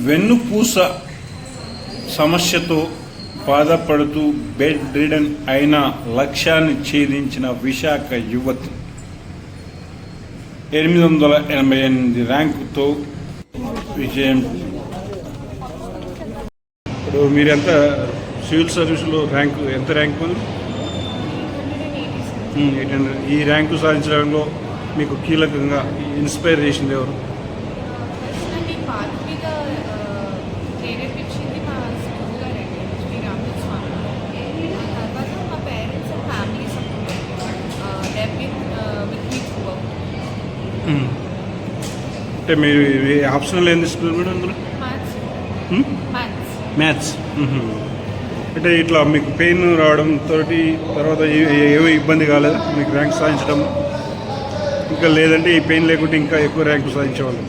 వెన్నుపూస సమస్యతో బాధపడుతూ బెడ్ రిడన్ అయిన లక్ష్యాన్ని ఛేదించిన విశాఖ యువతి 888 ర్యాంకుతో విజయం. ఇప్పుడు మీరు ఎంత సివిల్ సర్వీస్లో ఎంత ర్యాంక్ ఉంది? 800. ఈ ర్యాంకు సాధించడంలో మీకు కీలకంగా ఇన్స్పైర్ చేసింది ఎవరు? అంటే మీరు ఆప్షనల్ ఏం తీసుకున్నారు మేడం అందులో? మ్యాథ్స్. అంటే ఇట్లా మీకు పెయిన్ రావడం తోటి తర్వాత ఏమీ ఇబ్బంది కాలేదు మీకు ర్యాంక్ సాధించడం? ఇంకా లేదంటే ఈ పెయిన్ లేకుంటే ఇంకా ఎక్కువ ర్యాంకు సాధించేవాళ్ళు?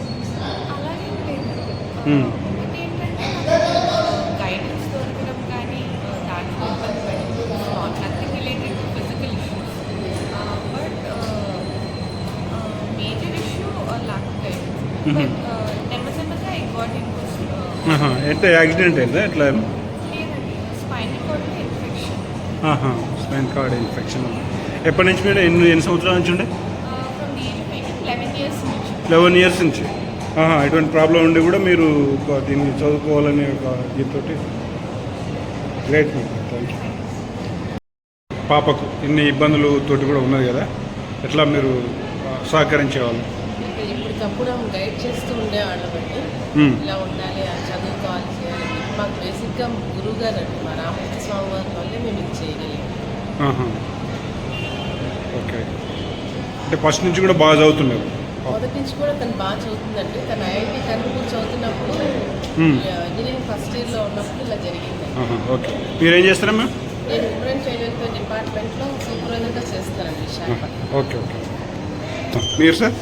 అంటే యాక్సిడెంట్ అయిందా ఎట్లా? Spine card infection. ఎప్పటి నుంచి మీరు ఎన్ని సంవత్సరాల నుంచి ఉండే? 11 years నుంచి. ఎటువంటి ప్రాబ్లం ఉండి కూడా మీరు దీన్ని చదువుకోవాలనే ఒక దీంతో గ్రేట్. Thank you. పాపకు ఇన్ని ఇబ్బందులతోటి కూడా ఉన్నది కదా, ఎట్లా మీరు సహకరించేవాళ్ళు? ఇప్పటికప్పుడు గైడ్ చేస్తూ ఉండేవాళ్ళమండి, ఇలా ఉండాలి, చదువుకోవాలి, చేయాలి. మాకు బేసిక్గా గురువు గారు అండి, మా రామకృష్ణ స్వామి వారి వల్లే మేము ఇది చేయగలిగాం. ఓకే. అంటే ఫస్ట్ నుంచి కూడా బాగా చదువుతున్నారు? మొదటి నుంచి కూడా తను బాగా చదువుతుందండి. తను ఐఐటి కర్నూలు చదువుతున్నప్పుడు ఇంజనీరింగ్ ఫస్ట్ ఇయర్లో ఉన్నప్పుడు ఇలా జరిగింది. ఓకే. మీరేం చేస్తారమ్మా? నేను ఉమెన్ చైల్డ్ వెల్ఫేర్ డిపార్ట్మెంట్లో సూపర్వైజర్గా చేస్తానండి. Okay okay. మీరు సార్?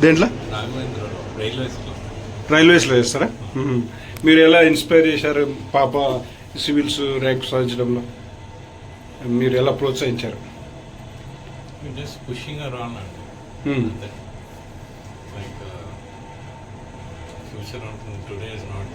దేంట్లో? రైల్వేస్లో చేస్తారా? మీరు ఎలా ఇన్స్పైర్ చేశారు పాప సివిల్స్ ర్యాంక్ సాధించడంలో? మీరు ఎలా ప్రోత్సహించారు? Future today is not